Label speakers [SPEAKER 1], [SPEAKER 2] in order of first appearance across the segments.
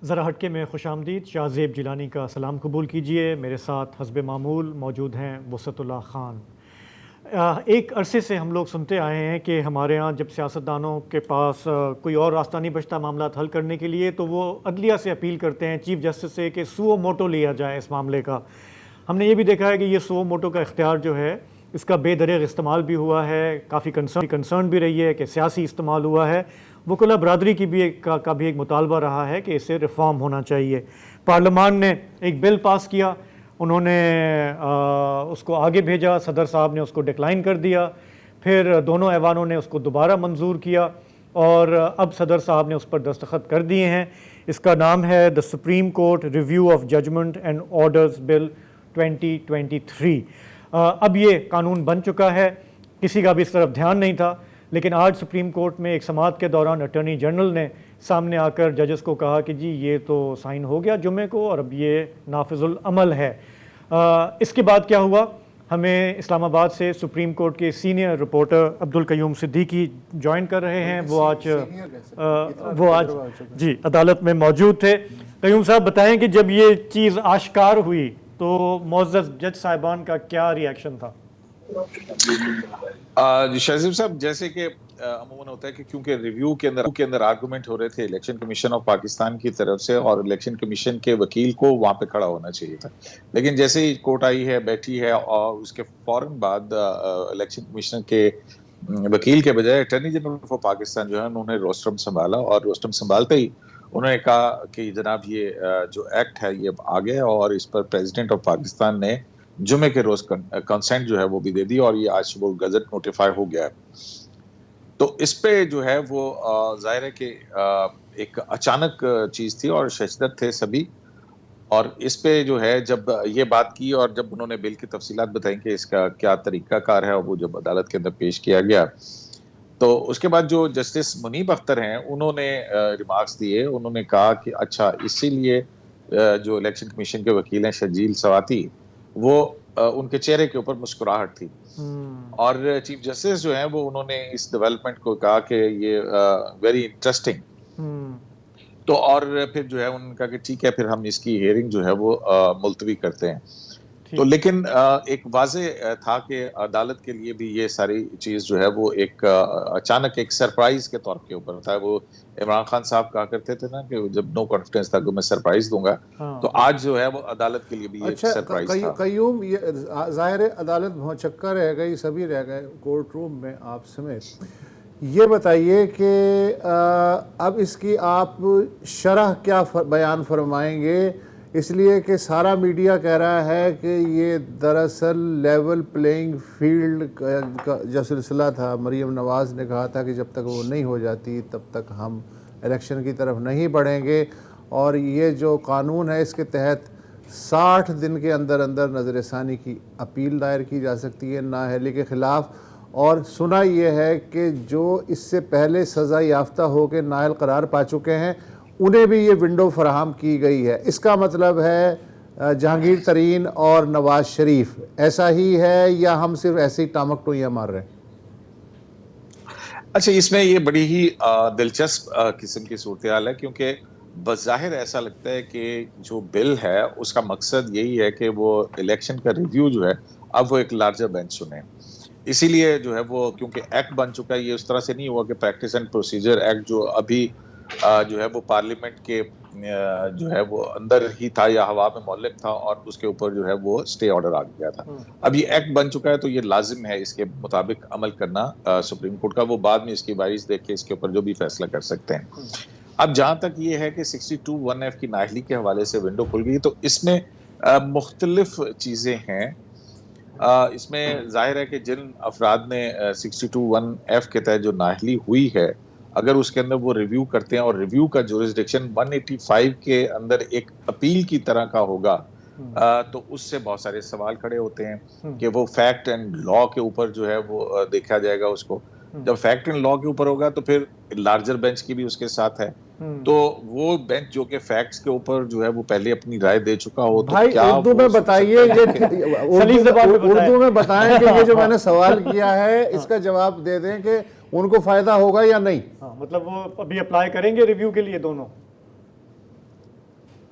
[SPEAKER 1] ذرا ہٹکے میں خوش آمدید. شاہ زیب جیلانی کا سلام قبول کیجئے. میرے ساتھ حسب معمول موجود ہیں وسعت اللہ خان. ایک عرصے سے ہم لوگ سنتے آئے ہیں کہ ہمارے ہاں جب سیاستدانوں کے پاس کوئی اور راستہ نہیں بچتا معاملات حل کرنے کے لیے تو وہ عدلیہ سے اپیل کرتے ہیں, چیف جسٹس سے, کہ سو موٹو لیا جائے اس معاملے کا. ہم نے یہ بھی دیکھا ہے کہ یہ سو موٹو کا اختیار جو ہے اس کا بے دریغ استعمال بھی ہوا ہے, کافی کنسرن بھی رہی ہے کہ سیاسی استعمال ہوا ہے. وکلا برادری کی بھی کا بھی ایک مطالبہ رہا ہے کہ اسے ریفارم ہونا چاہیے. پارلیمان نے ایک بل پاس کیا, انہوں نے اس کو آگے بھیجا, صدر صاحب نے اس کو ڈکلائن کر دیا, پھر دونوں ایوانوں نے اس کو دوبارہ منظور کیا اور اب صدر صاحب نے اس پر دستخط کر دیے ہیں. اس کا نام ہے the supreme court review of judgment and orders bill 2023. اب یہ قانون بن چکا ہے, کسی کا بھی اس طرف دھیان نہیں تھا, لیکن آج سپریم کورٹ میں ایک سماعت کے دوران اٹارنی جنرل نے سامنے آ کر ججز کو کہا کہ جی یہ تو سائن ہو گیا جمعے کو اور اب یہ نافذ العمل ہے. اس کے بعد کیا ہوا؟ ہمیں اسلام آباد سے سپریم کورٹ کے senior reporter Abdul Qayyum Siddiqui join کر رہے ہیں. وہ آج جی عدالت میں موجود تھے. قیوم صاحب بتائیں کہ جب یہ چیز آشکار ہوئی تو معزز جج صاحبان کا کیا ری ایکشن تھا؟
[SPEAKER 2] شہزیب صاحب, جیسے کہ عموماً ہوتا ہے کہ کیونکہ ریویو کے اندر آرگومنٹ ہو رہے تھے الیکشن کمیشن آف پاکستان کی طرف سے, اور الیکشن کمیشن کے وکیل کو وہاں پہ کھڑا ہونا چاہیے تھا, لیکن جیسے ہی کورٹ آئی ہے, بیٹھی ہے, اور اس کے فوراً بعد الیکشن کمیشن کے وکیل کے بجائے اٹارنی جنرل آف پاکستان جو ہے انہوں نے روسٹرم سنبھالا, اور روسٹرم سنبھالتے ہی انہوں نے کہا کہ جناب یہ جو ایکٹ ہے یہ آ گیا, اور اس پر پریزیڈنٹ آف پاکستان نے جمعے کے روز کنسنٹ جو ہے وہ بھی دے دی, اور یہ آج صبح گزٹ نوٹیفائی ہو گیا ہے. تو اس پہ جو ہے وہ ظاہر ہے کہ ایک اچانک چیز تھی اور ششدر تھے سبھی, اور اس پہ جو ہے جب یہ بات کی اور جب انہوں نے بل کی تفصیلات بتائیں کہ اس کا کیا طریقہ کار ہے, اور وہ جب عدالت کے اندر پیش کیا گیا تو اس کے بعد جو جسٹس منیب اختر ہیں انہوں نے ریمارکس دیے. انہوں نے کہا کہ اچھا اسی لیے جو الیکشن کمیشن کے وکیل ہیں شجیل سواتی, وہ ان کے چہرے کے اوپر مسکراہٹ تھی, اور چیف جسٹس جو ہیں وہ انہوں نے اس ڈیولپمنٹ کو کہا کہ یہ ویری انٹرسٹنگ. تو اور پھر جو ہے انہوں نے کہا کہ ٹھیک ہے پھر ہم اس کی ہیئرنگ جو ہے وہ ملتوی کرتے ہیں. تو لیکن ایک واضح تھا کہ عدالت کے لیے بھی یہ ساری چیز جو ہے وہ ایک اچانک ایک سرپرائز کے طور کے اوپر تھا. وہ عمران خان صاحب کہا کرتے تھے نا کہ جب نو کانفیڈنس تھا کہ میں سرپرائز دوں گا, تو آج جو ہے وہ عدالت کے لیے بھی ایک سرپرائز تھا.
[SPEAKER 3] قیوم, یہ ظاہر عدالت بہت چکر رہ گئی, سبھی رہ گئے کورٹ روم میں آپ سمیت. یہ بتائیے کہ اب اس کی آپ شرح کیا بیان فرمائیں گے, اس لیے کہ سارا میڈیا کہہ رہا ہے کہ یہ دراصل لیول پلینگ فیلڈ کا جو سلسلہ تھا, مریم نواز نے کہا تھا کہ جب تک وہ نہیں ہو جاتی تب تک ہم الیکشن کی طرف نہیں بڑھیں گے, اور یہ جو قانون ہے اس کے تحت 60 دن کے اندر اندر نظر ثانی کی اپیل دائر کی جا سکتی ہے نااہلی کے خلاف. اور سنا یہ ہے کہ جو اس سے پہلے سزا یافتہ ہو کے نااہل قرار پا چکے ہیں انہیں بھی یہ ونڈو فراہم کی گئی ہے. اس کا مطلب ہے جہانگیر ترین اور نواز شریف, ایسا ہی ہے یا ہم صرف ایسے ہی ٹامک ٹوئیاں مار رہے ہیں؟
[SPEAKER 2] اچھا, اس میں یہ بڑی ہی دلچسپ قسم کی صورتحال ہے, کیونکہ بظاہر ایسا لگتا ہے کہ جو بل ہے اس کا مقصد یہی ہے کہ وہ الیکشن کا ریویو جو ہے اب وہ ایک لارجر بینچ سنیں. اسی لیے جو ہے وہ کیونکہ ایکٹ بن چکا ہے, یہ اس طرح سے نہیں ہوا کہ پریکٹس اینڈ پروسیجر ایکٹ جو ابھی جو ہے وہ پارلیمنٹ کے جو ہے وہ اندر ہی تھا یا ہوا میں معلق تھا, اور اس کے اوپر جو ہے وہ سٹے آرڈر آ گیا تھا. اب یہ ایکٹ بن چکا ہے تو یہ لازم ہے اس کے مطابق عمل کرنا سپریم کورٹ کا. وہ بعد میں اس کی وائس دیکھ کے اس کے اوپر جو بھی فیصلہ کر سکتے ہیں. اب جہاں تک یہ ہے کہ 62(1)(f) کی نااہلی کے حوالے سے ونڈو کھل گئی, تو اس میں مختلف چیزیں ہیں. اس میں ظاہر ہے کہ جن افراد نے 62(1)(f) کے تحت جو نااہلی ہوئی ہے, اگر اس کے اندر وہ ریویو کرتے ہیں, اور ریویو کا جورسڈکشن 185 کے اندر ایک اپیل کی طرح کا ہوگا, تو اس سے بہت سارے سوال کھڑے ہوتے ہیں کہ وہ فیکٹ اینڈ لا کے اوپر جو ہے وہ دیکھا جائے گا اس کو. جب فیکٹ اینڈ لا کے اوپر ہوگا تو پھر لارجر بینچ کی بھی اس کے ساتھ ہے, تو وہ بینچ جو کہ فیکٹس کے اوپر جو ہے وہ پہلے اپنی رائے دے چکا ہو, تو کیا
[SPEAKER 3] اردو میں بتائیے, اردو میں بتائیں کہ یہ جو میں نے سوال کیا ہے اس کا جواب دے دیں کہ ان کو فائدہ ہوگا یا نہیں.
[SPEAKER 1] مطلب وہ ابھی اپلائی کریں گے ریویو کے لیے دونوں؟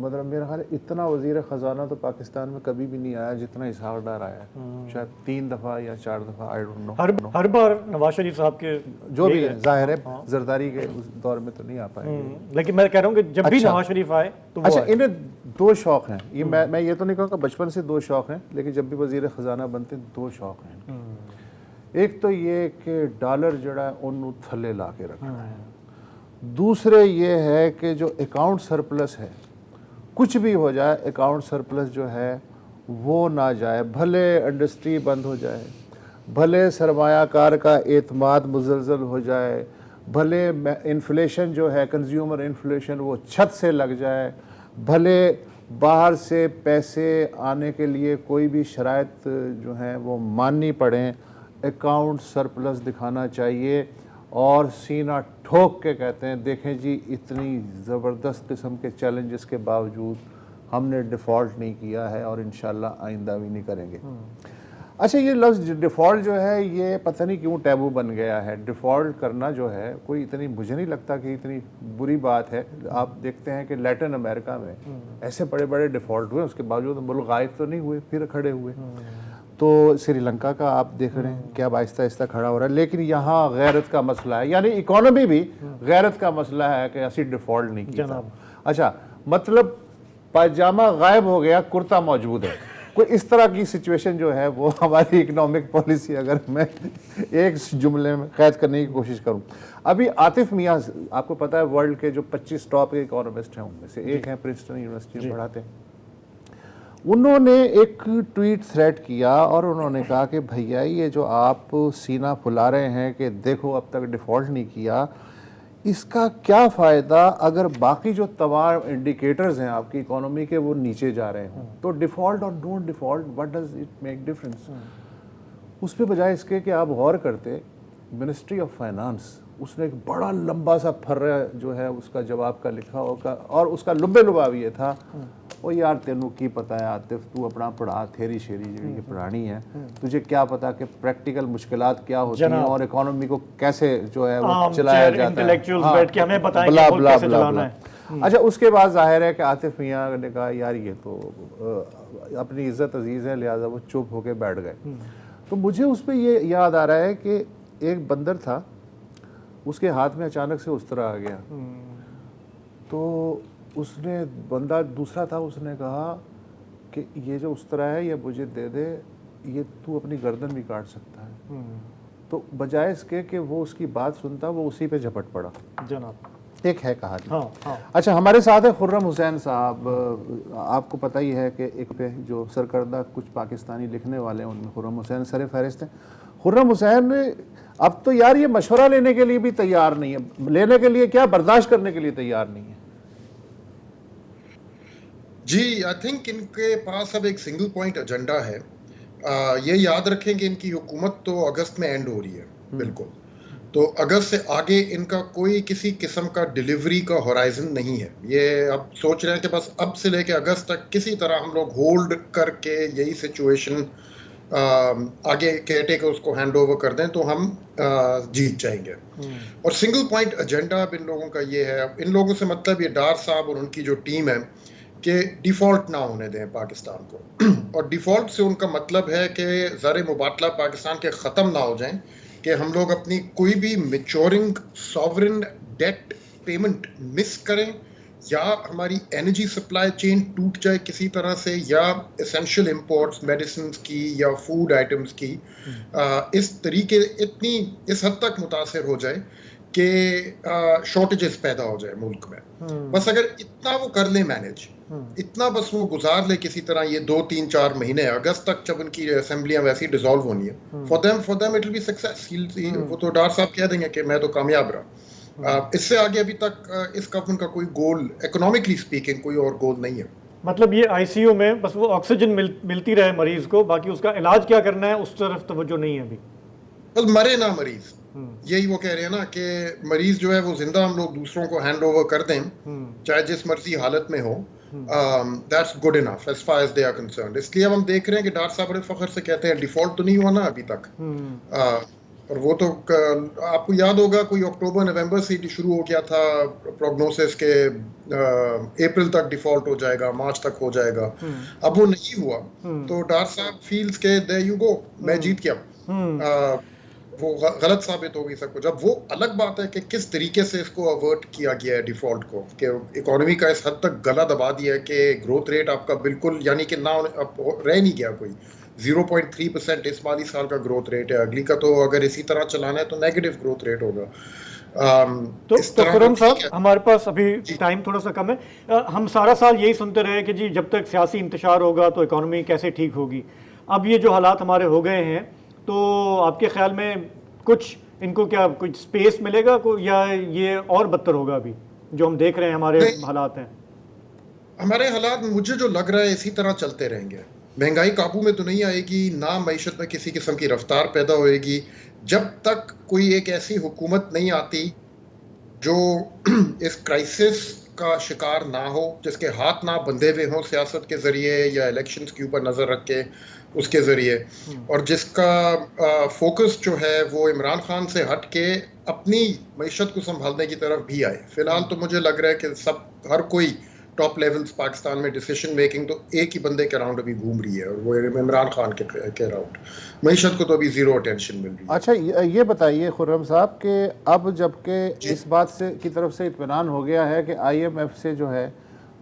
[SPEAKER 3] مطلب میرا خیال ہے اتنا وزیر خزانہ تو پاکستان میں کبھی بھی نہیں آیا جتنا اسحاق ڈار آیا ہے، شاید 3 دفعہ یا 4 دفعہ، آئی ڈونٹ نو،
[SPEAKER 1] ہر بار نواز شریف صاحب کے
[SPEAKER 3] جو بھی ہے ظاہر ہے زرداری کے اس دور میں تو نہیں آ پائیں گے،
[SPEAKER 1] لیکن میں کہہ رہا ہوں کہ جب بھی نواز شریف آئے تو
[SPEAKER 3] اچھا انہیں 2 شوق ہیں، یہ میں یہ تو نہیں کہوں کہ بچپن سے 2 شوق ہیں، لیکن جب بھی وزیر خزانہ بنتے 2 شوق ہیں، ایک تو یہ کہ ڈالر جڑا ہے انہوں تھلے لا کے رکھنا ہے، دوسرے یہ ہے کہ جو اکاؤنٹ سرپلس ہے کچھ بھی ہو جائے اکاؤنٹ سرپلس جو ہے وہ نہ جائے، بھلے انڈسٹری بند ہو جائے، بھلے سرمایہ کار کا اعتماد مزلزل ہو جائے، بھلے انفلیشن جو ہے کنزیومر انفلیشن وہ چھت سے لگ جائے، بھلے باہر سے پیسے آنے کے لیے کوئی بھی شرائط جو ہیں وہ ماننی پڑیں، اکاؤنٹ سرپلس دکھانا چاہیے، اور سینہ ٹھوک کے کہتے ہیں دیکھیں جی اتنی زبردست قسم کے چیلنجز کے باوجود ہم نے ڈیفالٹ نہیں کیا ہے اور انشاءاللہ آئندہ بھی نہیں کریں گے۔ اچھا یہ لفظ ڈیفالٹ جو ہے یہ پتہ نہیں کیوں ٹیبو بن گیا ہے، ڈیفالٹ کرنا جو ہے کوئی اتنی مجھے نہیں لگتا کہ اتنی بری بات ہے، آپ دیکھتے ہیں کہ لیٹن امریکہ میں ایسے بڑے بڑے ڈیفالٹ ہوئے، اس کے باوجود ملک غائب تو نہیں ہوئے، پھر کھڑے ہوئے، تو سری لنکا کا آپ دیکھ رہے ہیں کہ اب آہستہ آہستہ کھڑا ہو رہا ہے، لیکن یہاں غیرت کا مسئلہ ہے، یعنی اکانومی بھی غیرت کا مسئلہ ہے کہ اسی ڈیفالٹ نہیں کیا۔ اچھا مطلب پاجامہ غائب ہو گیا کرتا موجود ہے، کوئی اس طرح کی سچویشن جو ہے وہ ہماری اکنامک پالیسی اگر میں ایک جملے میں قید کرنے کی کوشش کروں، ابھی عاطف میاں آپ کو پتہ ہے ورلڈ کے جو 25 ٹاپ اکانومسٹ ہیں ان میں سے ایک ہیں، پرنسٹن یونیورسٹی میں پڑھاتے ہیں، انہوں نے ایک ٹویٹ تھریڈ کیا اور انہوں نے کہا کہ بھیا یہ جو آپ سینہ پھلا رہے ہیں کہ دیکھو اب تک ڈیفالٹ نہیں کیا، اس کا کیا فائدہ اگر باقی جو تمام انڈیکیٹرز ہیں آپ کی اکانومی کے وہ نیچے جا رہے ہوں، تو ڈیفالٹ اور don't default what does it make difference? اس پہ بجائے اس کے کہ آپ غور کرتے، منسٹری آف فائنانس اس نے ایک بڑا لمبا سا پھرا جو ہے اس کا جواب کا لکھا ہوگا، اور اس کا لبے لباب یہ تھا، وہ یار تینوں کی پتہ ہے عاطف تو اپنا پڑھا تھیری شیری جڑی یہ پڑھانی ہے، تجھے کیا پتا کہ پریکٹیکل مشکلات کیا ہوتی ہیں اور اکانومی کو کیسے جو ہے وہ چلایا جاتا ہے، بلا بلا بلا بلا۔ اچھا اس کے بعد ظاہر ہے کہ عاطف میاں نے کہا یار یہ تو اپنی عزت عزیز ہے لہٰذا وہ چپ ہو کے بیٹھ گئے۔ تو مجھے اس پہ یہ یاد آ رہا ہے کہ ایک بندر تھا، اس کے ہاتھ میں اچانک سے استرا آ گیا، تو اس نے بندہ دوسرا تھا، اس نے کہا کہ یہ جو استرا ہے یہ مجھے دے دے، یہ تو اپنی گردن بھی کاٹ سکتا ہے، تو بجائے اس کے کہ وہ اس کی بات سنتا وہ اسی پہ جھپٹ پڑا۔ جناب ایک ہے کہانی۔ اچھا ہمارے ساتھ ہے خرم حسین صاحب، آپ کو پتہ ہی ہے کہ ایک پہ جو سرکردہ کچھ پاکستانی لکھنے والے ہیں ان میں خرم حسین سر فہرست ہیں۔ خرم حسین اب تو یار یہ مشورہ لینے کے لیے بھی تیار نہیں ہے، لینے کے لیے کیا برداشت کرنے کے لیے تیار نہیں ہے۔
[SPEAKER 4] جی آئی تھنک ان کے پاس اب ایک سنگل پوائنٹ ایجنڈا ہے، یہ یاد رکھیں کہ ان کی حکومت تو اگست میں اینڈ ہو رہی ہے، بالکل، تو اگست سے آگے ان کا کوئی کسی قسم کا ڈیلیوری کا ہورائزن نہیں ہے، یہ اب سوچ رہے ہیں کہ بس اب سے لے کے اگست تک کسی طرح ہم لوگ ہولڈ کر کے یہی سچویشن آگے کہتے کہ اس کو ہینڈ اوور کر دیں تو ہم جیت جائیں گے۔ اور سنگل پوائنٹ ایجنڈا اب ان لوگوں کا یہ ہے، اب ان لوگوں سے مطلب یہ ڈار صاحب اور ان کی جو ٹیم ہے کہ ڈیفالٹ نہ ہونے دیں پاکستان کو، اور ڈیفالٹ سے ان کا مطلب ہے کہ زر مبادلہ پاکستان کے ختم نہ ہو جائیں، کہ ہم لوگ اپنی کوئی بھی میچورنگ ساورن ڈیٹ پیمنٹ مس کریں، یا ہماری انرجی سپلائی چین ٹوٹ جائے کسی طرح سے، یا اسینشیل امپورٹس میڈیسنز کی یا فوڈ آئٹمز کی اس طریقے اتنی اس حد تک متاثر ہو جائے کہ شارٹیجز پیدا ہو جائے ملک میں۔ بس اگر اتنا وہ کر لیں مینیج، اتنا بس وہ گزار لے کسی طرح یہ 2-3-4 مہینے اگست تک جب ان کی اسمبلیاں ویسی ڈیزالو ہونی ہے، for them it will be success, وہ تو ڈار صاحب کہہ دیں گے کہ میں تو کامیاب رہا۔ اس سے آگے ابھی تک اس گورنمنٹ کا کوئی گول اکنامکلی اسپیکنگ کوئی اور گول نہیں ہے۔
[SPEAKER 1] مطلب یہ آئی سی یو میں بس وہ آکسیجن ملتی رہے مریض کو، باقی اس کا علاج کیا کرنا ہے اس طرف توجہ نہیں ہے ابھی،
[SPEAKER 4] بس مرے نہ مریض، یہی وہ کہہ رہے ہیں نا کہ مریض جو ہے وہ زندہ ہم لوگ دوسروں کو ہینڈ اوور کر دیں چاہے جس مرضی حالت میں ہو، that's good enough as far as they are concerned۔ اس لیے اب ہم دیکھ رہے ہیں کہ ڈاکٹر صاحب بڑے فخر سے کہتے ہیں ڈیفالٹ تو نہیں ہوا نا ابھی تک، اور وہ تو آپ کو یاد ہوگا کوئی اکتوبر نومبر سے شروع ہو گیا تھا پروگنوسس کے اپریل تک ڈیفالٹ ہو جائے گا, مارچ تک ہو جائے گا. اب وہ نہیں ہوا تو ڈار صاحب فیلز کے there you go, میں جیت گیا. وہ غلط ثابت ہوگی سب کچھ. اب وہ الگ بات ہے کہ کس طریقے سے اس کو اوورٹ کیا گیا ہے ڈیفالٹ کو, کہ اکانومی کا اس حد تک گلا دبا دیا ہے کہ گروتھ ریٹ آپ کا بالکل یعنی کہ نہ رہ نہیں گیا کوئی. 0.3% اس مالی سال کا گروتھ ریٹ ہے, اگلی کا تو اگر اسی طرح چلانا ہے تو نیگیٹو گروتھ ریٹ ہوگا.
[SPEAKER 1] تو خرم صاحب ہمارے پاس ابھی ٹائم تھوڑا سا کم ہے. ہم سارا سال یہی سنتے رہے کہ جی جب تک سیاسی انتشار ہوگا تو اکانومی کیسے ٹھیک ہوگی. اب یہ جو حالات ہمارے ہو گئے ہیں تو آپ کے خیال میں کچھ ان کو کیا کچھ سپیس ملے گا یا یہ اور بدتر ہوگا ابھی جو ہم دیکھ رہے ہیں ہمارے حالات ہیں؟
[SPEAKER 4] ہمارے حالات مجھے جو لگ رہا ہے اسی طرح چلتے رہیں گے. مہنگائی قابو میں تو نہیں آئے گی, نہ معیشت میں کسی قسم کی رفتار پیدا ہوئے گی جب تک کوئی ایک ایسی حکومت نہیں آتی جو اس کرائسس کا شکار نہ ہو, جس کے ہاتھ نہ بندھے ہوئے ہوں سیاست کے ذریعے یا الیکشنز کے اوپر نظر رکھ کے اس کے ذریعے, اور جس کا فوکس جو ہے وہ عمران خان سے ہٹ کے اپنی معیشت کو سنبھالنے کی طرف بھی آئے. فی الحال تو مجھے لگ رہا ہے کہ ہر کوئی ٹاپ لیولز پاکستان میں ڈیسیشن میکنگ تو ایک ہی بندے کے راؤنڈ ابھی گھوم رہی ہے, اور وہ عمران خان کے راؤنڈ. معیشت کو تو ابھی زیرو اٹینشن مل رہی ہے.
[SPEAKER 3] اچھا یہ بتائیے خرم صاحب کہ اب جب کہ اس بات سے کی طرف سے اطمینان ہو گیا ہے کہ آئی ایم ایف سے جو ہے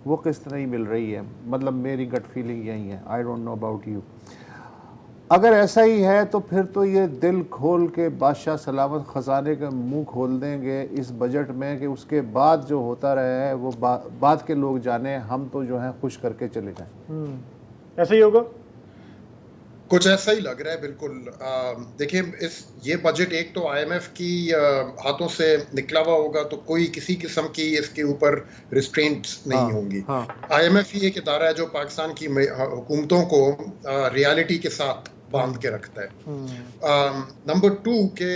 [SPEAKER 3] وہ قسط نہیں مل رہی ہے, مطلب میری گٹ فیلنگ یہی ہے, I don't know about you, اگر ایسا ہی ہے تو پھر تو یہ دل کھول کے بادشاہ سلامت خزانے کا منہ کھول دیں گے اس بجٹ میں کہ اس کے بعد جو ہوتا رہا ہے وہ بعد کے لوگ جانے, ہم تو جو ہیں خوش کر کے چلے جائیں.
[SPEAKER 1] ایسا ہی ہوگا,
[SPEAKER 4] کچھ ایسا ہی لگ رہا ہے بالکل. دیکھیں یہ بجٹ ایک تو آئی ایم ایف کی ہاتھوں سے نکلا ہوا ہوگا تو کوئی کسی قسم کی اس کے اوپر ریسٹرینٹس نہیں ہوں گی. آئی ایم ایف ہی ایک ادارہ ہے جو پاکستان کی حکومتوں کو ریالٹی کے ساتھ باندھ کے رکھتا ہے. نمبر 2 کہ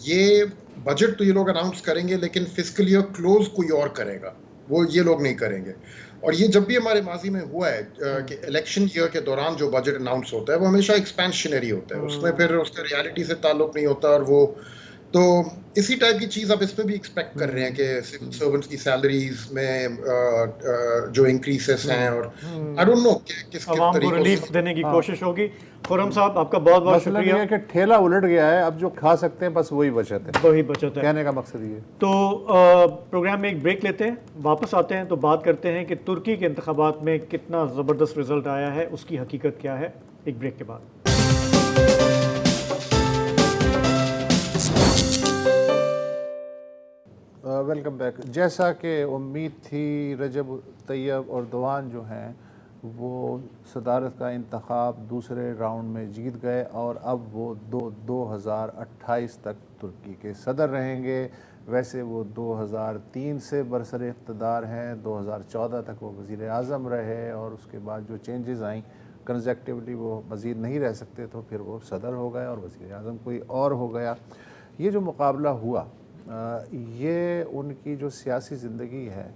[SPEAKER 4] یہ بجٹ تو یہ لوگ اناؤنس کریں گے لیکن فسکل ایئر کلوز کوئی اور کرے گا, وہ یہ لوگ نہیں کریں گے. اور یہ جب بھی ہمارے ماضی میں ہوا ہے کہ الیکشن ایئر کے دوران جو بجٹ اناؤنس ہوتا ہے وہ ہمیشہ ایکسپینشنری ہوتا ہے, اس میں پھر اس کا ریالٹی سے تعلق نہیں ہوتا. اور وہ تو اسی ٹائپ کی چیز اب اس میں بھی ایکسپیکٹ کر رہے ہیں کہ سول سرونٹس کی سیلریز میں جو انکریسز ہیں, اور آئی ڈونٹ نو کہ کس
[SPEAKER 1] عوام کو ریلیف دینے کی کوشش ہوگی. خرم صاحب آپ کا بہت بہت
[SPEAKER 3] مسئلہ
[SPEAKER 1] شکریہ.
[SPEAKER 3] یہ ہے کہ ٹھیلا الٹ گیا ہے, اب جو کھا سکتے ہیں بس وہی بچت ہے,
[SPEAKER 1] وہی بچت ہے.
[SPEAKER 3] کہنے کا مقصد یہ.
[SPEAKER 1] تو پروگرام میں ایک بریک لیتے ہیں, واپس آتے ہیں تو بات کرتے ہیں کہ ترکی کے انتخابات میں کتنا زبردست رزلٹ آیا ہے, اس کی حقیقت کیا ہے, ایک بریک کے بعد.
[SPEAKER 3] Welcome back. جیسا کہ امید تھی رجب طیب اردوان جو ہیں وہ صدارت کا انتخاب دوسرے راؤنڈ میں جیت گئے, اور اب وہ 2028 تک ترکی کے صدر رہیں گے. ویسے وہ 2003 سے برسر اقتدار ہیں, 2014 تک وہ وزیر اعظم رہے, اور اس کے بعد جو چینجز آئیں کنزیکٹیولی وہ مزید نہیں رہ سکتے تو پھر وہ صدر ہو گئے اور وزیر اعظم کوئی اور ہو گیا. یہ جو مقابلہ ہوا یہ ان کی جو سیاسی زندگی ہے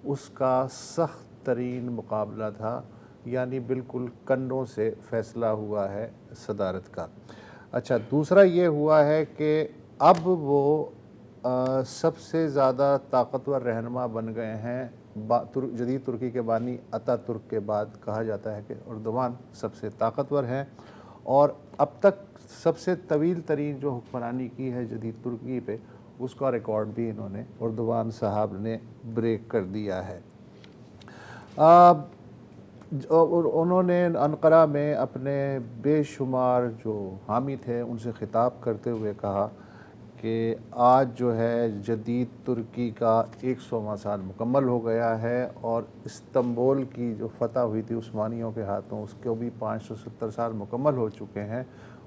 [SPEAKER 3] اس کا سخت ترین مقابلہ تھا, یعنی بالکل کنڈوں سے فیصلہ ہوا ہے صدارت کا. اچھا, دوسرا یہ ہوا ہے کہ اب وہ سب سے زیادہ طاقتور رہنما بن گئے ہیں. جدید ترکی کے بانی اتا ترک کے بعد کہا جاتا ہے کہ اردوان سب سے طاقتور ہیں, اور اب تک سب سے طویل ترین جو حکمرانی کی ہے جدید ترکی پہ اس کا ریکارڈ بھی اردوان صاحب نے بریک کر دیا ہے. انہوں نے انقرہ میں اپنے بے شمار جو حامی تھے ان سے خطاب کرتے ہوئے کہا کہ آج جو ہے جدید ترکی کا 100واں سال مکمل ہو گیا ہے, اور استنبول کی جو فتح ہوئی تھی عثمانیوں کے ہاتھوں اس کو بھی 570 سال مکمل ہو چکے ہیں.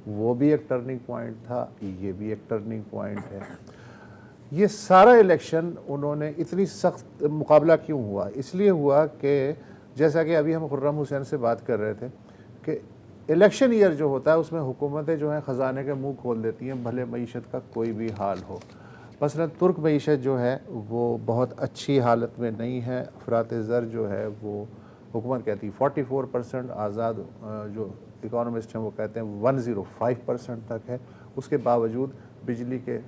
[SPEAKER 3] وہ بھی ایک ٹرننگ پوائنٹ تھا, یہ بھی ایک ٹرننگ پوائنٹ ہے. یہ سارا الیکشن انہوں نے اتنی سخت مقابلہ کیوں ہوا؟ اس لیے ہوا کہ جیسا کہ ابھی ہم خرم حسین سے بات کر رہے تھے کہ الیکشن ایئر جو ہوتا ہے اس میں حکومتیں جو ہیں خزانے کے منہ کھول دیتی ہیں بھلے معیشت کا کوئی بھی حال ہو. مثلا ترک معیشت جو ہے وہ بہت اچھی حالت میں نہیں ہے. افراط زر جو ہے وہ حکومت کہتی 44%, آزاد جو اکانومسٹ ہیں وہ کہتے ہیں 105% تک ہے. اس کے باوجود بجلی کے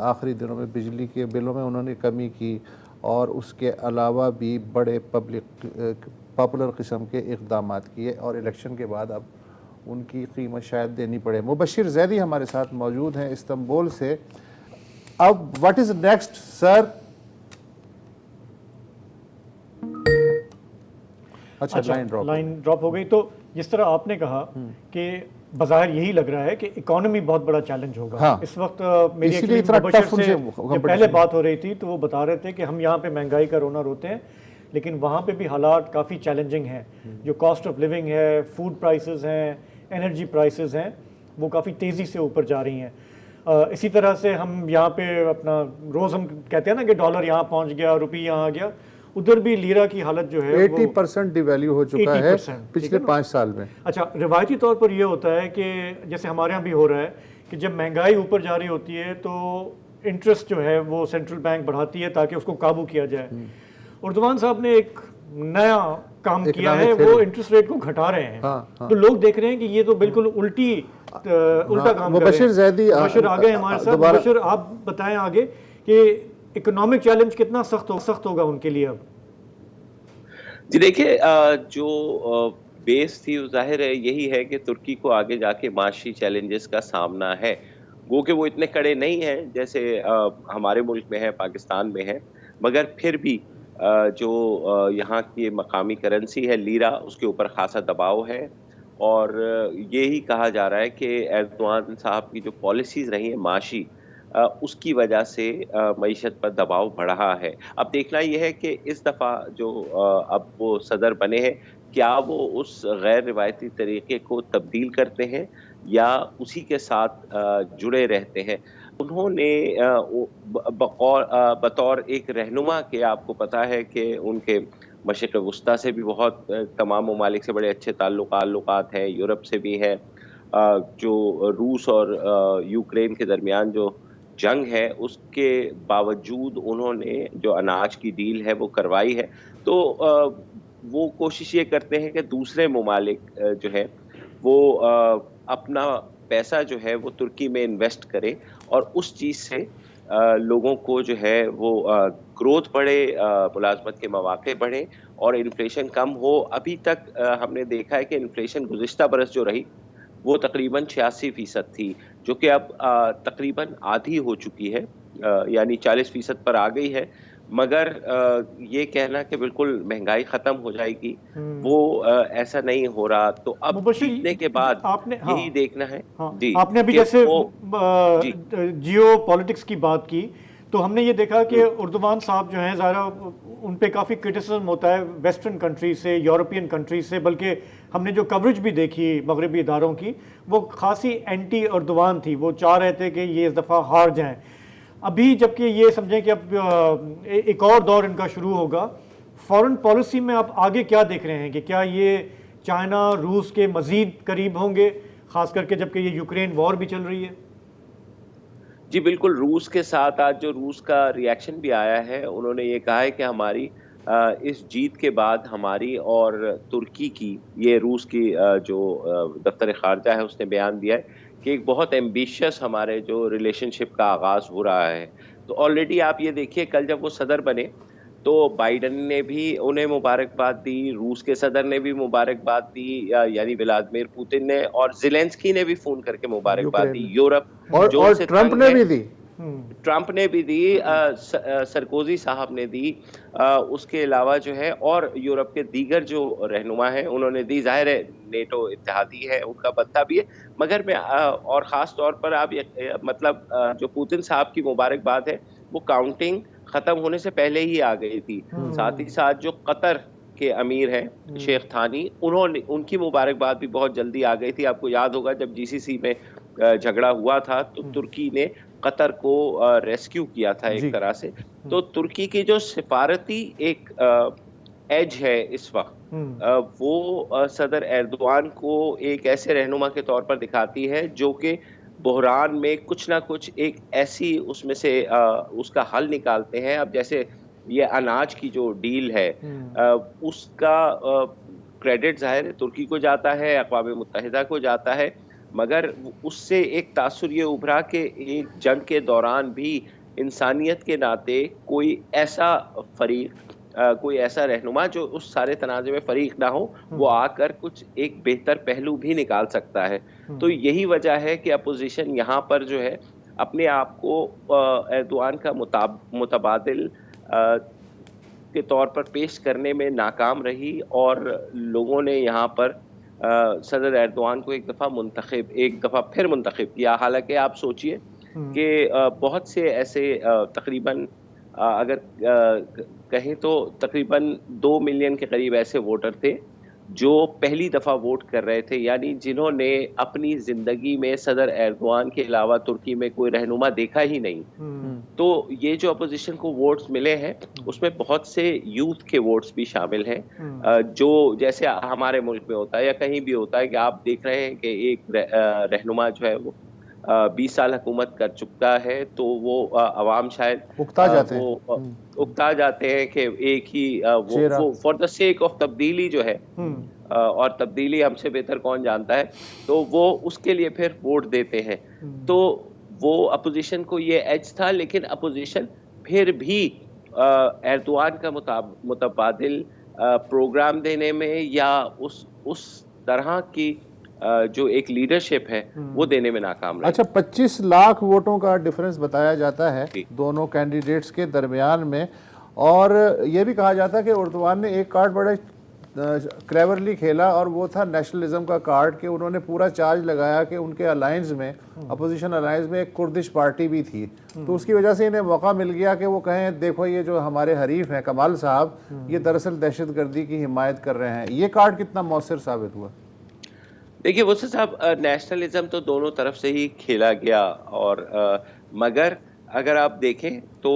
[SPEAKER 3] آخری دنوں میں بجلی کے بلوں میں انہوں نے کمی کی، اور اس کے علاوہ بھی بڑے پاپولر قسم کے اقدامات کیے، اور الیکشن کے بعد اب ان کی قیمت شاید دینی پڑے۔ مبشر زیدی ہمارے ساتھ موجود ہیں استنبول سے۔ اب واٹ از نیکسٹ سر؟ اچھا لائن
[SPEAKER 1] ڈراپ ہو گئی۔ تو جس طرح آپ نے کہا کہ بظاہر یہی لگ رہا ہے کہ اکانومی بہت بڑا چیلنج ہوگا اس وقت۔ میری مبشر سے جب پہلے بات ہو رہی تھی تو وہ بتا رہے تھے کہ ہم یہاں پہ مہنگائی کا رونا روتے ہیں، لیکن وہاں پہ بھی حالات کافی چیلنجنگ ہیں۔ جو کاسٹ آف لیونگ ہے، فوڈ پرائسز ہیں، انرجی پرائسز ہیں، وہ کافی تیزی سے اوپر جا رہی ہیں۔ اسی طرح سے ہم یہاں پہ اپنا روز ہم کہتے ہیں نا کہ ڈالر یہاں پہنچ گیا، روپی یہاں آ گیا، ادھر بھی لیرا کی حالت جو ہے
[SPEAKER 3] 80% ڈی ویلیو ہو چکا ہے پچھلے 5 سال میں۔
[SPEAKER 1] اچھا، روایتی طور پر یہ ہوتا ہے کہ جیسے ہمارے یہاں بھی ہو رہا ہے کہ جب مہنگائی اوپر جا رہی ہوتی ہے تو انٹرسٹ جو ہے وہ سینٹرل بینک بڑھاتی ہے تاکہ اس کو قابو کیا جائے۔ اردوان صاحب نے ایک نیا کام کیا ہے، وہ انٹرسٹ ریٹ کو گھٹا رہے ہیں۔ تو لوگ دیکھ رہے ہیں کہ یہ تو بالکل الٹا کام کر رہے ہیں۔
[SPEAKER 3] مبشر زیدی
[SPEAKER 1] مبشر آگے ہمارے ساتھ۔ مبشر آپ بتائیں آگے کہ اکنامک چیلنج کتنا سخت ہوگا ان کے لیے اب؟
[SPEAKER 5] جی دیکھیے، جو بیس تھی وہ ظاہر ہے یہی ہے کہ ترکی کو آگے جا کے معاشی چیلنجز کا سامنا ہے، وہ کہ وہ اتنے کڑے نہیں ہیں جیسے ہمارے ملک میں ہے، پاکستان میں ہے، مگر پھر بھی جو یہاں کی مقامی کرنسی ہے لیرا، اس کے اوپر خاصا دباؤ ہے، اور یہی کہا جا رہا ہے کہ ایردوان صاحب کی جو پالیسیز رہی ہیں معاشی، اس کی وجہ سے معیشت پر دباؤ بڑھا ہے۔ اب دیکھنا یہ ہے کہ اس دفعہ جو اب وہ صدر بنے ہیں، کیا وہ اس غیر روایتی طریقے کو تبدیل کرتے ہیں یا اسی کے ساتھ جڑے رہتے ہیں۔ انہوں نے بطور ایک رہنما کے، آپ کو پتا ہے کہ ان کے مشرق وسطیٰ سے بھی بہت تمام ممالک سے بڑے اچھے تعلقات ہیں، یورپ سے بھی ہے، جو روس اور یوکرین کے درمیان جو جنگ ہے اس کے باوجود انہوں نے جو اناج کی ڈیل ہے وہ کروائی ہے۔ تو وہ کوشش یہ کرتے ہیں کہ دوسرے ممالک جو ہے وہ اپنا پیسہ جو ہے وہ ترکی میں انویسٹ کرے، اور اس چیز سے لوگوں کو جو ہے وہ گروتھ بڑھے، ملازمت کے مواقع بڑھیں اور انفلیشن کم ہو۔ ابھی تک ہم نے دیکھا ہے کہ انفلیشن گزشتہ برس جو رہی وہ تقریباً 86% تھی، جو کہ اب تقریباً آدھی ہو چکی ہے، یعنی 40% پر آ گئی ہے، مگر یہ کہنا کہ بالکل مہنگائی ختم ہو جائے گی وہ ایسا نہیں ہو رہا۔ تو اب جیتنے کے بعد یہی دیکھنا ہے۔
[SPEAKER 1] جی، آپ نے ابھی جیسے جیو پالیٹکس کی بات کی تو ہم نے یہ دیکھا کہ اردوان صاحب جو ہیں ظاہرہ ان پہ کافی کرٹیسزم ہوتا ہے ویسٹرن کنٹریز سے، یورپین کنٹریز سے، بلکہ ہم نے جو کوریج بھی دیکھی مغربی اداروں کی وہ خاصی اینٹی اردوان تھی، وہ چاہ رہے تھے کہ یہ اس دفعہ ہار جائیں۔ ابھی جبکہ یہ سمجھیں کہ اب ایک اور دور ان کا شروع ہوگا، فورن پالیسی میں آپ آگے کیا دیکھ رہے ہیں کہ کیا یہ چائنا روس کے مزید قریب ہوں گے، خاص کر کے جبکہ یہ یوکرین وار بھی چل رہی ہے؟
[SPEAKER 5] جی بالکل، روس کے ساتھ آج جو روس کا ریاکشن بھی آیا ہے، انہوں نے یہ کہا ہے کہ ہماری اس جیت کے بعد ہماری اور ترکی کی، یہ روس کی جو دفتر خارجہ ہے اس نے بیان دیا ہے کہ ایک بہت ایمبیشس ہمارے جو ریلیشن شپ کا آغاز ہو رہا ہے۔ تو آلریڈی آپ یہ دیکھیے کل جب وہ صدر بنے تو بائیڈن نے بھی انہیں مبارکباد دی، روس کے صدر نے بھی مبارکباد دی، یعنی ولادیمیر پوتن نے، اور زیلنسکی نے بھی فون کر کے مبارکباد دی۔ یورپ
[SPEAKER 3] اور ٹرمپ نے بھی دی،
[SPEAKER 5] ٹرمپ نے بھی دی، سرکوزی صاحب نے دی، اس کے علاوہ جو ہے اور یورپ کے دیگر جو رہنما ہیں انہوں نے دی۔ ظاہر ہے نیٹو اتحادی ہے، ان کا بنتا بھی ہے، مگر میں اور خاص طور پر آپ مطلب جو پوتن صاحب کی مبارکباد ہے وہ کاؤنٹنگ ختم ہونے سے پہلے ہی آ گئی تھی۔ ساتھ ہی ساتھ جو قطر کے امیر ہیں شیخ تھانی، انہوں نے، ان کی مبارکباد بھی بہت جلدی آ گئی تھی۔ آپ کو یاد ہوگا جب GCC میں جھگڑا ہوا تھا تو ترکی نے قطر کو ریسکیو کیا تھا ایک طرح سے۔ تو ترکی کی جو سفارتی ایک ایج ہے اس وقت، وہ صدر ایردوان کو ایک ایسے رہنما کے طور پر دکھاتی ہے جو کہ بحران میں کچھ نہ کچھ ایک ایسی اس میں سے اس کا حل نکالتے ہیں۔ اب جیسے یہ اناج کی جو ڈیل ہے اس کا کریڈٹ ظاہر ترکی کو جاتا ہے، اقوام متحدہ کو جاتا ہے، مگر اس سے ایک تاثر یہ ابھرا کہ ایک جنگ کے دوران بھی انسانیت کے ناطے کوئی ایسا فریق کوئی ایسا رہنما جو اس سارے تنازع میں فریق نہ ہو وہ آ کر کچھ ایک بہتر پہلو بھی نکال سکتا ہے. تو یہی وجہ ہے کہ اپوزیشن یہاں پر جو ہے اپنے آپ کو ایردوان کا متبادل کے طور پر پیش کرنے میں ناکام رہی اور لوگوں نے یہاں پر صدر ایردوان کو ایک دفعہ پھر منتخب کیا. حالانکہ آپ سوچئے کہ بہت سے ایسے تقریباً اگر کہیں تو تقریباً 2 ملین کے قریب ایسے ووٹر تھے جو پہلی دفعہ ووٹ کر رہے تھے, یعنی جنہوں نے اپنی زندگی میں صدر ایردوان کے علاوہ ترکی میں کوئی رہنما دیکھا ہی نہیں. تو یہ جو اپوزیشن کو ووٹس ملے ہیں اس میں بہت سے یوتھ کے ووٹس بھی شامل ہیں, جو جیسے ہمارے ملک میں ہوتا ہے یا کہیں بھی ہوتا ہے کہ آپ دیکھ رہے ہیں کہ ایک رہنما جو ہے وہ 20 سال حکومت کر چکا ہے تو وہ عوام شاید اکتا جاتے ہیں کہ ایک ہی فار دا سیک آف تبدیلی جو ہے, اور تبدیلی ہم سے بہتر کون جانتا ہے, تو وہ اس کے لیے پھر ووٹ دیتے ہیں. تو وہ اپوزیشن کو یہ ایج تھا, لیکن اپوزیشن پھر بھی ایردوان کا متبادل پروگرام دینے میں یا اس طرح کی جو ایک لیڈرشپ ہے وہ دینے میں ناکام رہی.
[SPEAKER 3] اچھا 25 لاکھ ووٹوں کا ڈیفرنس بتایا جاتا ہے دونوں کینڈیڈیٹس کے درمیان میں, اور یہ بھی کہا جاتا ہے کہ ایردوان نے ایک کارڈ بڑے کلیورلی کھیلا اور وہ تھا نیشنلزم کا کارڈ, کہ انہوں نے پورا چارج لگایا کہ ان کے الائنس میں اپوزیشن الائنس میں ایک کردش پارٹی بھی تھی, تو اس کی وجہ سے انہیں موقع مل گیا کہ وہ کہیں دیکھو یہ جو ہمارے حریف ہیں کمال صاحب یہ دراصل دہشت گردی کی حمایت کر رہے ہیں. یہ کارڈ کتنا مؤثر ثابت ہوا؟
[SPEAKER 5] دیکھیے وسط صاحب, نیشنلزم تو دونوں طرف سے ہی کھیلا گیا, اور مگر اگر آپ دیکھیں تو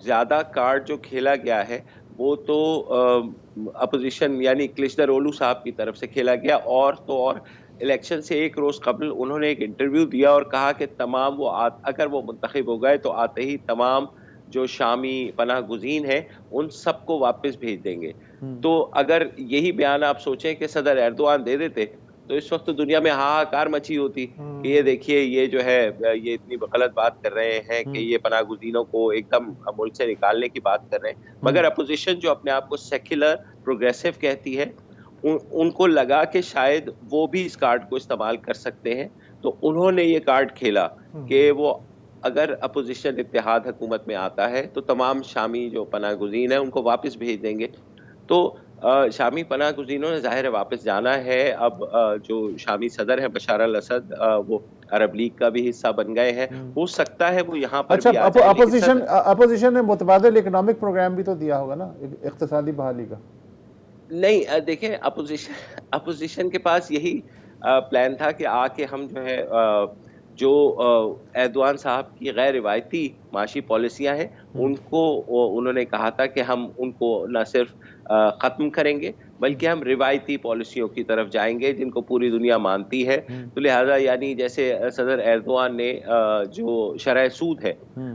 [SPEAKER 5] زیادہ کارڈ جو کھیلا گیا ہے وہ تو اپوزیشن یعنی کلچدارولو صاحب کی طرف سے کھیلا گیا. اور تو اور الیکشن سے ایک روز قبل انہوں نے ایک انٹرویو دیا اور کہا کہ تمام اگر وہ منتخب ہو گئے تو آتے ہی تمام جو شامی پناہ گزین ہیں ان سب کو واپس بھیج دیں گے. تو اگر یہی بیان آپ سوچیں کہ صدر ایردوان دے دیتے تو اس وقت دنیا میں ہاہاکار مچی ہوتی کہ یہ دیکھیے یہ جو ہے یہ اتنی غلط بات کر رہے ہیں کہ یہ پناہ گزینوں کو ایک دم ملک سے نکالنے کی بات کر رہے ہیں. مگر اپوزیشن جو اپنے آپ کو سیکولر پروگریسو کہتی ہے ان کو لگا کہ شاید وہ بھی اس کارڈ کو استعمال کر سکتے ہیں, تو انہوں نے یہ کارڈ کھیلا کہ وہ اگر اپوزیشن اتحاد حکومت میں آتا ہے تو تمام شامی جو پناہ گزین ہیں ان کو واپس بھیج دیں گے. تو شامی پناہ گزینوں نے ظاہر ہے واپس جانا ہے. اب جو شامی صدر ہیں بشار الاسد وہ عرب لیگ کا بھی حصہ بن گئے ہیں, ہو سکتا ہے وہ یہاں پر بھی آ جائے.
[SPEAKER 3] اپوزیشن نے متبادل اکنامک پروگرام بھی تو دیا ہوگا نا اقتصادی بحالی کا؟
[SPEAKER 5] نہیں دیکھیں اپوزیشن کے پاس یہی پلان تھا کہ آ کے ہم جو ہے جو ایردوان صاحب کی غیر روایتی معاشی پالیسیاں ہیں ان کو انہوں نے کہا تھا کہ ہم ان کو نہ صرف ختم کریں گے بلکہ ہم روایتی پالیسیوں کی طرف جائیں گے جن کو پوری دنیا مانتی ہے. تو لہٰذا یعنی جیسے صدر ایردوان نے جو شرح سود ہے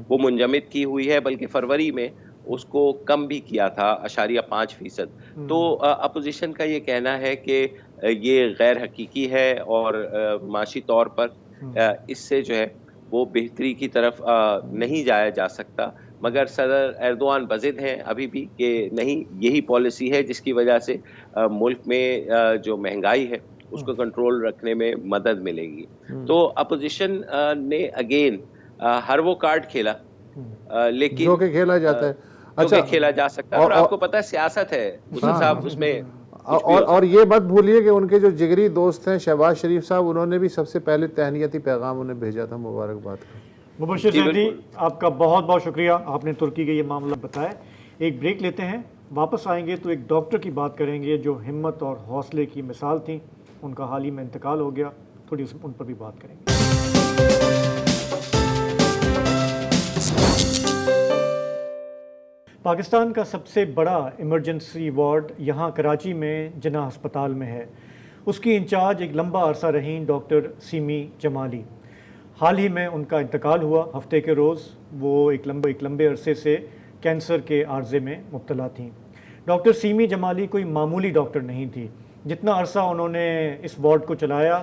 [SPEAKER 5] وہ منجمد کی ہوئی ہے, بلکہ فروری میں اس کو کم بھی کیا تھا 0.5%. تو اپوزیشن کا یہ کہنا ہے کہ یہ غیر حقیقی ہے اور معاشی طور پر اس سے جو ہے وہ بہتری کی طرف نہیں جایا جا سکتا. مگر صدر ایردوان بضد ہیں ابھی بھی کہ نہیں یہی پالیسی ہے جس کی وجہ سے ملک میں جو مہنگائی ہے اس کو کنٹرول رکھنے میں مدد ملے گی. تو اپوزیشن نے اگین ہر وہ کارڈ کھیلا لیکن
[SPEAKER 3] جو کہ کھیلا جاتا ہے,
[SPEAKER 5] اچھا کھیلا جا سکتا ہے, اور آپ کو پتہ ہے سیاست ہے صاحب اس میں.
[SPEAKER 3] اور یہ مت بھولیے کہ ان کے جو جگری دوست ہیں شہباز شریف صاحب, انہوں نے بھی سب سے پہلے تہنیتی پیغام انہیں بھیجا تھا مبارکباد کا.
[SPEAKER 1] مبشر زیدی آپ کا بہت بہت شکریہ, آپ نے ترکی کا یہ معاملہ بتایا. ایک بریک لیتے ہیں, واپس آئیں گے تو ایک ڈاکٹر کی بات کریں گے جو ہمت اور حوصلے کی مثال تھیں, ان کا حال ہی میں انتقال ہو گیا, تھوڑی ان پر بھی بات کریں گے. پاکستان کا سب سے بڑا ایمرجنسی وارڈ یہاں کراچی میں جناح ہسپتال میں ہے. اس کی انچارج ایک لمبا عرصہ رہیں ڈاکٹر سیمی جمالی. حال ہی میں ان کا انتقال ہوا ہفتے کے روز. وہ ایک لمبے عرصے سے کینسر کے عارضے میں مبتلا تھیں. ڈاکٹر سیمی جمالی کوئی معمولی ڈاکٹر نہیں تھی. جتنا عرصہ انہوں نے اس وارڈ کو چلایا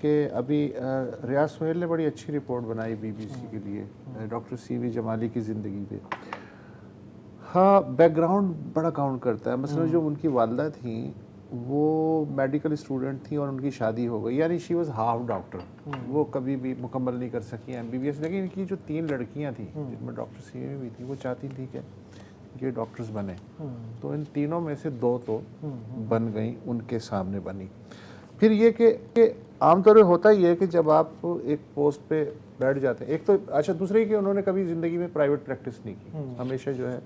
[SPEAKER 3] کہ ابھی ریاض سہیل نے بڑی اچھی رپورٹ بنائی BBC کے لیے ڈاکٹر CV جمالی کی زندگی پہ. ہاں بیک گراؤنڈ بڑا کاؤنٹ کرتا ہے. مثلا جو ان کی والدہ تھیں وہ میڈیکل اسٹوڈنٹ تھیں اور ان کی شادی ہو گئی, یعنی شی واز ہاف ڈاکٹر, وہ کبھی بھی مکمل نہیں کر سکی MBBS. لیکن ان کی جو 3 لڑکیاں تھیں جن میں ڈاکٹر CV بھی تھی, وہ چاہتی تھی کہ یہ ڈاکٹرز بنے, تو ان تینوں میں سے 2 تو بن گئیں, ان کے سامنے بنی. پھر یہ کہ عام طور پہ ہوتا ہی ہے کہ جب آپ ایک پوسٹ پہ بیٹھ جاتے ہیں, ایک تو اچھا, دوسرے کہ انہوں نے کبھی زندگی میں پرائیویٹ پریکٹس نہیں کی, ہمیشہ جو ہے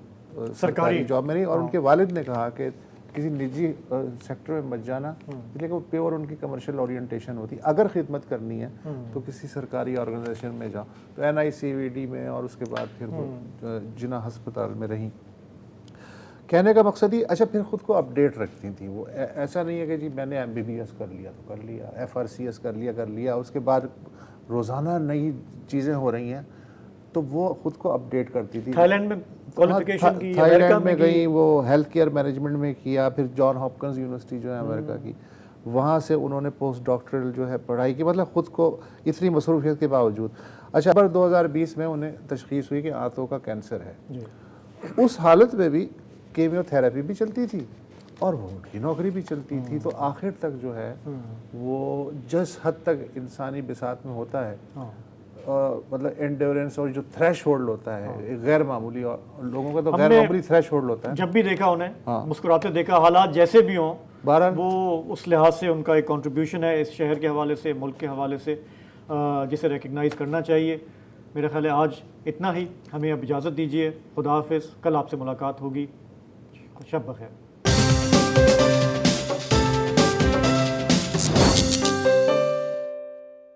[SPEAKER 3] سرکاری جاب میں رہی. اور ان کے والد نے کہا کہ کسی نجی سیکٹر میں مت جانا, اس لیے کہ وہ پیور ان کی کمرشل اورینٹیشن ہوتی. اگر خدمت کرنی ہے تو کسی سرکاری آرگنائزیشن میں جاؤ. تو NICVD میں اور اس کے بعد پھر وہ جناح ہسپتال میں رہیں. کہنے کا مقصد ہی اچھا, پھر خود کو اپڈیٹ رکھتی تھیں. وہ ایسا نہیں ہے کہ جی میں نے MBBS کر لیا تو کر لیا, FRCS کر لیا, اس کے بعد روزانہ نئی چیزیں ہو رہی ہیں تو وہ خود کو اپڈیٹ کرتی تھی.
[SPEAKER 1] تھائی لینڈ میں کوالیفیکیشن کی,
[SPEAKER 3] تھائی لینڈ میں گئی, وہ ہیلتھ کیئر مینجمنٹ میں کیا, پھر جان ہاپکنز یونیورسٹی جو ہے امریکہ کی, وہاں سے انہوں نے پوسٹ ڈاکٹرل جو ہے پڑھائی کی. مطلب خود کو اتنی مصروفیت کے باوجود. اچھا, پر 2020 میں انہیں تشخیص ہوئی کہ آنتوں کا کینسر ہے. اس حالت میں بھی کیمیو تھراپی بھی چلتی تھی اور وہ ان کی نوکری بھی چلتی تھی. تو آخر تک جو ہے وہ جس حد تک انسانی بساط میں ہوتا ہے, مطلب انڈیورنس اور جو تھریش ہولڈ ہوتا ہے غیر معمولی, اور لوگوں کا تو غیر معمولی تھریش ہولڈ ہوتا ہے.
[SPEAKER 1] جب بھی دیکھا انہیں مسکراتے دیکھا, حالات جیسے بھی ہوں,
[SPEAKER 3] بہرحال
[SPEAKER 1] وہ اس لحاظ سے ان کا ایک کنٹریبیوشن ہے اس شہر کے حوالے سے, ملک کے حوالے سے, جسے ریکگنائز کرنا چاہیے. میرا خیال ہے آج اتنا ہی, ہمیں اب اجازت دیجیے. خدا حافظ, کل آپ سے ملاقات ہوگی. شب بخیر.